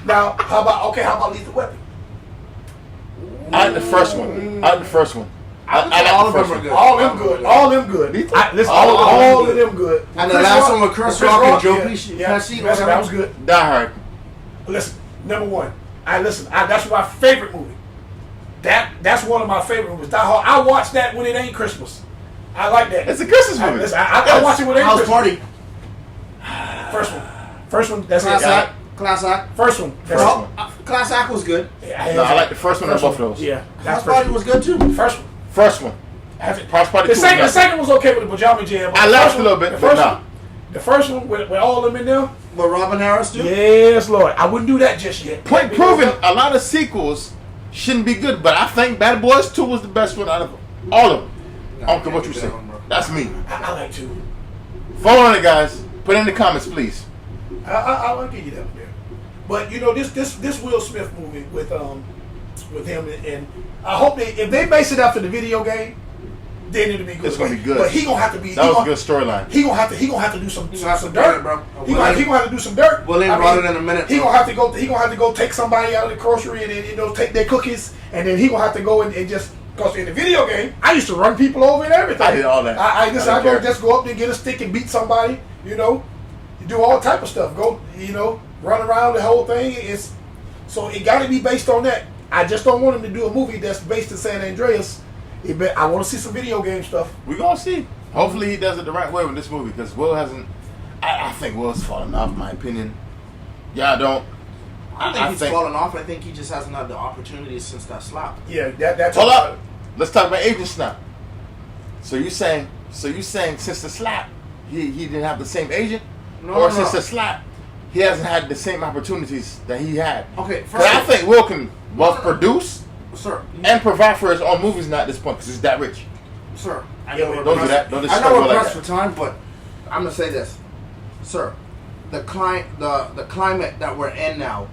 Now, how about Lethal Weapon? I like the first one. I like all of the them first are one. good. All them good. All them good. Listen, all of them good. And the last one with Chris Rock and Joe Pesci. That was good. Die Hard. Listen, number 1. That's my favorite movie. That's one of my favorite movies. Die Hard. I watch that when it ain't Christmas. I like that. It's a Christmas movie. I watch it when it ain't House Christmas. Party. First one. That's Class it. act. Class act. First one. That's First it. one. Class act was good. Yeah, No, I like the first one of both of those. Yeah, House that's Party was good too. First one. First one. House Party The 2 second, was the second was okay with the pajama jam. but I the laughed first a little one- bit, The but first nah. one, the first one with all of them in there. But Robin Harris too. Yes, Lord. I wouldn't do that just yet. Point proven, a lot of sequels shouldn't be good, but I think Bad Boys 2 was the best one out of all of them. I don't care what you say. That's me. I like to. Vote on it, guys. Put it in the comments, please. I'll give you that one there. But you know this Will Smith movie with him and I hope if they base it after the video game, then it'll be good. It's gonna be good. But he gonna have to be. That was a good storyline. He gonna have to do some some dirt, dirt, bro. He gonna have to do some dirt. William brought it in a minute. He bro. gonna have to go. He gonna have to go take somebody out of the grocery and then take their cookies, and then he gonna have to go and just. Because in the video game, I used to run people over and everything. I did all that. I didn't go care. just go up there, get a stick and beat somebody. You know, you do all type of stuff. Go, run around the whole thing. So it got to be based on that. I just don't want him to do a movie that's based in San Andreas. I want to see some video game stuff. We're going to see. Hopefully he does it the right way with this movie because Will hasn't. I think Will's fallen off, in my opinion. Yeah, I don't. I think he's fallen off. I think he just hasn't had the opportunity since that slap. Yeah, that's Hold up. Let's talk about agents now. So you saying since the slap, he didn't have the same agent? No, Since the slap, he hasn't had the same opportunities that he had? Okay, Because I think Will can both produce sir, and provide for his own movies now at this point because he's that rich. sir. I Yeah, know we're don't do pressed- that. Don't I disrespect know Will we're like pressed that. for time, but I'm gonna say this, sir. the climate that we're in now,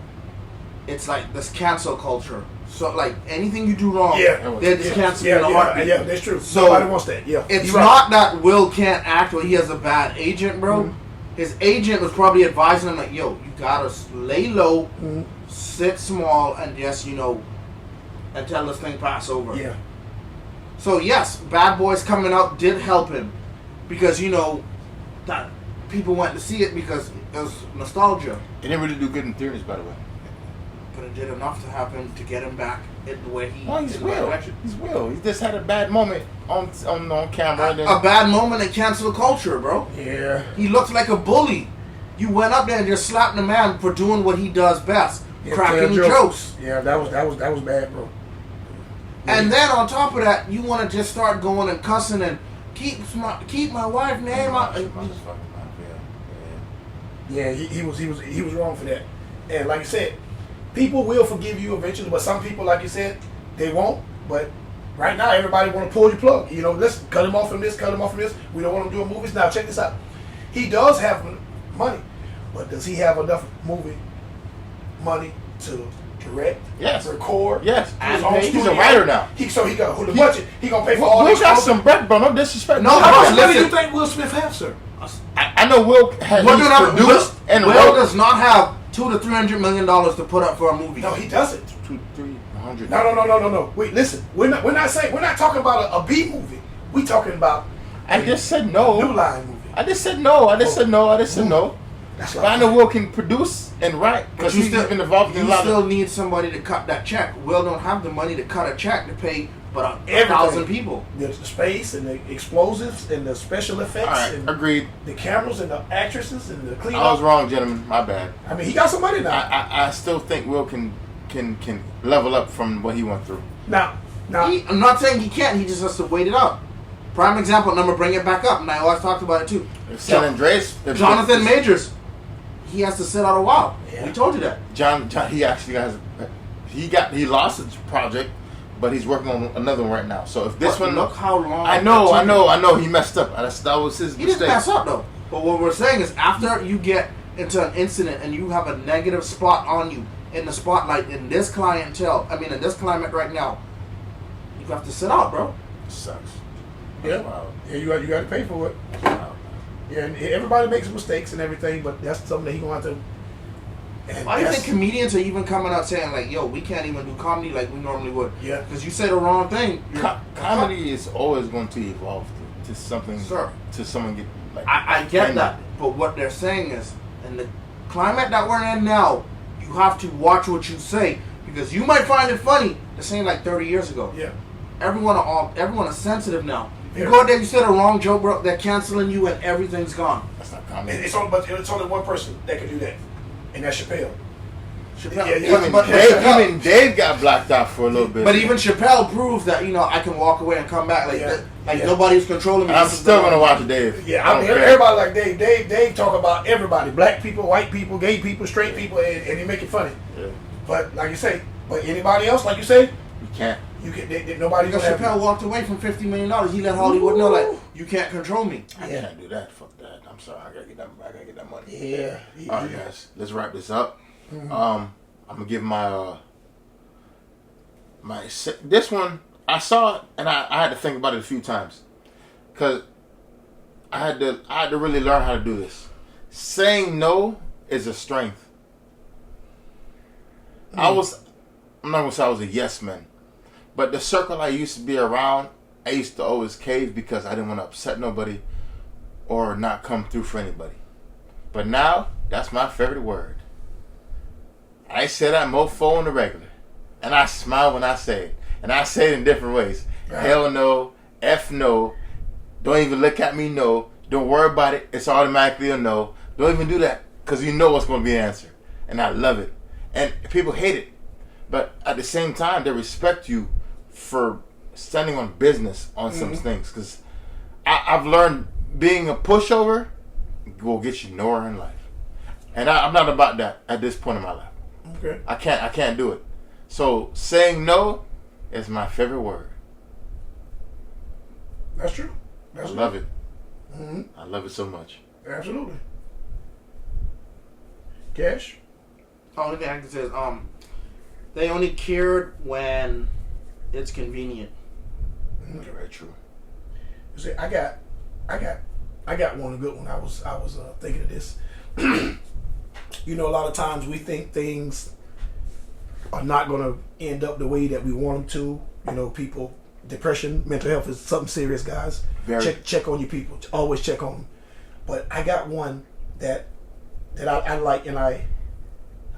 it's like this cancel culture. So like anything you do wrong, they just cancel you in a heartbeat. Yeah, that's true. So nobody wants that. Yeah, it's not that Will can't act or he has a bad agent, bro. Mm-hmm. His agent was probably advising him like, yo, you gotta lay low, sit small, and just until this thing pass over. Yeah. So yes, Bad Boys coming out did help him because that people went to see it because it was nostalgia. It didn't really do good in theaters, by the way. But it did enough to happen to get him back in the way he. Well, he's Will. He's Will. He just had a bad moment on camera. A bad moment in cancel culture, bro. Yeah. He looked like a bully. You went up there and just slapped the man for doing what he does best, cracking jokes. Yeah, that was bad, bro. And then on top of that, you want to just start going and cussing and keep my wife's name out. Yeah, he was wrong for that. And like I said, people will forgive you eventually, but some people, like you said, they won't. But right now, everybody want to pull your plug. Let's cut him off from this, cut him off from this. We don't want him doing movies. Now, check this out. He does have money, but does he have enough movie money to direct, record? Yes. He's a writer now. He got the budget. He gonna pay for all Will these. got some bread, bro. No disrespect. No, How much listen. money do you think Will Smith has, sir? I know Will has produced and Will wrote. does not have $200 to $300 million to put up for a movie. No, he doesn't. 200-300. No. Wait, listen. We're not talking about a B movie. We talking about. I just said no. New Line movie. I just said no. That's but I know Will can produce and write because he's been involved in a lot. You still need somebody to cut that check. Will don't have the money to cut a check to pay but 1,000 people. The space and the explosives and the special effects. All right, and agreed. The cameras and the actresses and the cleanup. I was wrong, gentlemen. My bad. I mean, he got some money now. I still think Will can level up from what he went through. Now, I'm not saying he can't. He just has to wait it out. Prime example. And I'm gonna bring it back up, and I always talked about it too. San Andreas. Jonathan Majors. He has to sit out a while. Yeah. We told you that. John, he actually has. He lost his project, but he's working on another one right now. So if this one, look how long. I know. He messed up. That was his He mistake. didn't mess up though. But what we're saying is, after you get into an incident and you have a negative spot on you in the spotlight in this clientele, in this climate right now, you have to sit out, bro. Sucks. yeah, Wow. yeah, you got to pay for it. Wow. Yeah, and everybody makes mistakes and everything, but that's something that he gonna have to. And Why do you think comedians are even coming out saying like, "Yo, we can't even do comedy like we normally would"? Yeah. Because you say the wrong thing. Comedy is always going to evolve to something. Sir. To someone get like. I get that, but what they're saying is, in the climate that we're in now, you have to watch what you say because you might find it funny. The same like 30 years ago. Yeah. Everyone is sensitive now. You Yeah. go out there, you said a wrong joke, bro. They're canceling you, and everything's gone. That's not comedy. But it's only one person that can do that, and that's Chappelle. Chappelle. Yeah, Even Dave got blacked out for a little bit. But even Chappelle proves that I can walk away and come back like nobody's controlling me. I'm still gonna watch Dave. Yeah, I mean, everybody like Dave. Dave talk about everybody: black people, white people, gay people, straight people, and he make it funny. Yeah. But like you say, anybody else, like you say, You can't. you can. Nobody Because gonna Chappelle have. walked away from $50 million. He let Hollywood know, like, you can't control me. I can't do that. Fuck that. I'm sorry. I gotta get that money. Yeah. All right, guys. Let's wrap this up. I'm gonna give my this one. I saw it and I had to think about it a few times because I had to really learn how to do this. Saying no is a strength. I'm not gonna say I was a yes man, but the circle I used to be around, I used to always cave because I didn't want to upset nobody or not come through for anybody. But now, that's my favorite word. I say that mofo on the regular. And I smile when I say it. And I say it in different ways. Right. Hell no. F no. Don't even look at me no. Don't worry about it. It's automatically a no. Don't even do that. Because you know what's going to be the answer. And I love it. And people hate it. But at the same time, they respect you for standing on business on some things. Because I've learned being a pushover will get you nowhere in life. And I'm not about that at this point in my life. Okay. I can't do it. So saying no is my favorite word. That's true. I love it. I love it so much. Absolutely. Cash? The only thing I can say is they only cared when it's convenient. Very true. You see, I got one good one. I was thinking of this. You know, a lot of times we think things are not going to end up the way that we want them to. You know, people, depression, mental health is something serious, guys. Very. Check on your people. Always check on them. But I got one that I like, and I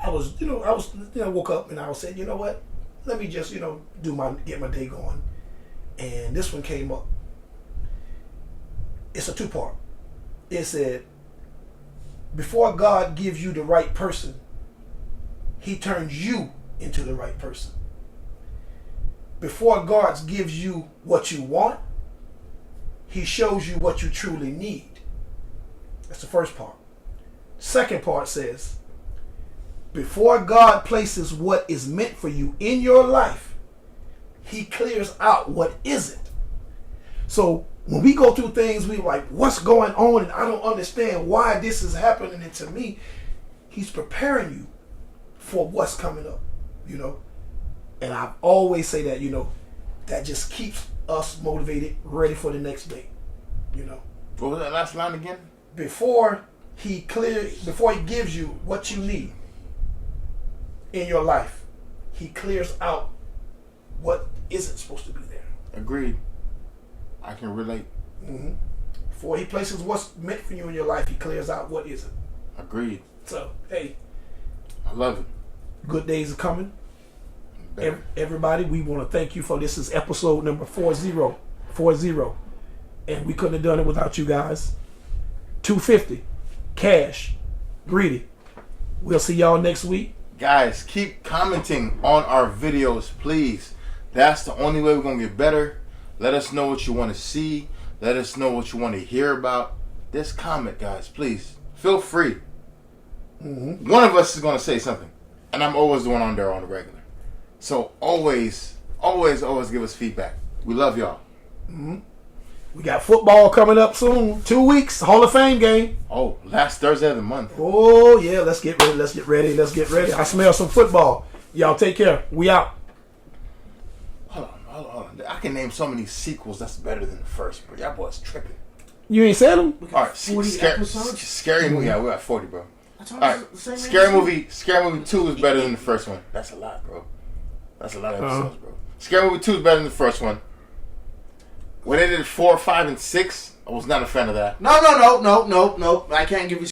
woke up and I was saying, you know what? Let me just, get my day going. And this one came up. It's a two-part. It said, before God gives you the right person, He turns you into the right person. Before God gives you what you want, He shows you what you truly need. That's the first part. Second part says, before God places what is meant for you in your life, He clears out what isn't. So when we go through things, we like, what's going on? And I don't understand why this is happening to me. He's preparing you for what's coming up, And I always say that, that just keeps us motivated, ready for the next day, What was that last line again? Before he gives you what you need in your life, He clears out what isn't supposed to be there. Agreed. I can relate. Mm-hmm. Before He places what's meant for you in your life, He clears out what isn't. Agreed. So, hey, I love it. good days are coming. Everybody, we want to thank you for this. Is episode number 40, and we couldn't have done it without you guys. 250, Cash, Greedy. We'll see y'all next week. Guys, keep commenting on our videos, please. That's the only way we're going to get better. Let us know what you want to see. Let us know what you want to hear about. Just comment, guys, please. Feel free. Mm-hmm. One of us is going to say something. And I'm always the one on there on the regular. So always give us feedback. We love y'all. Mm-hmm. We got football coming up soon. 2 weeks, Hall of Fame game. Oh, last Thursday of the month. Oh, yeah, let's get ready. I smell some football. Y'all take care. We out. Hold on. I can name so many sequels that's better than the first, bro. Y'all boys tripping. You ain't said them? We All got right, 40 episodes? Scary movie. Yeah, we're at 40, bro. That's All right, the same Scary movie. movie 2 is better than the first one. That's a lot, bro. That's a lot of episodes, bro. Scary Movie 2 is better than the first one. When they did 4, 5, and 6, I was not a fan of that. No. I can't give you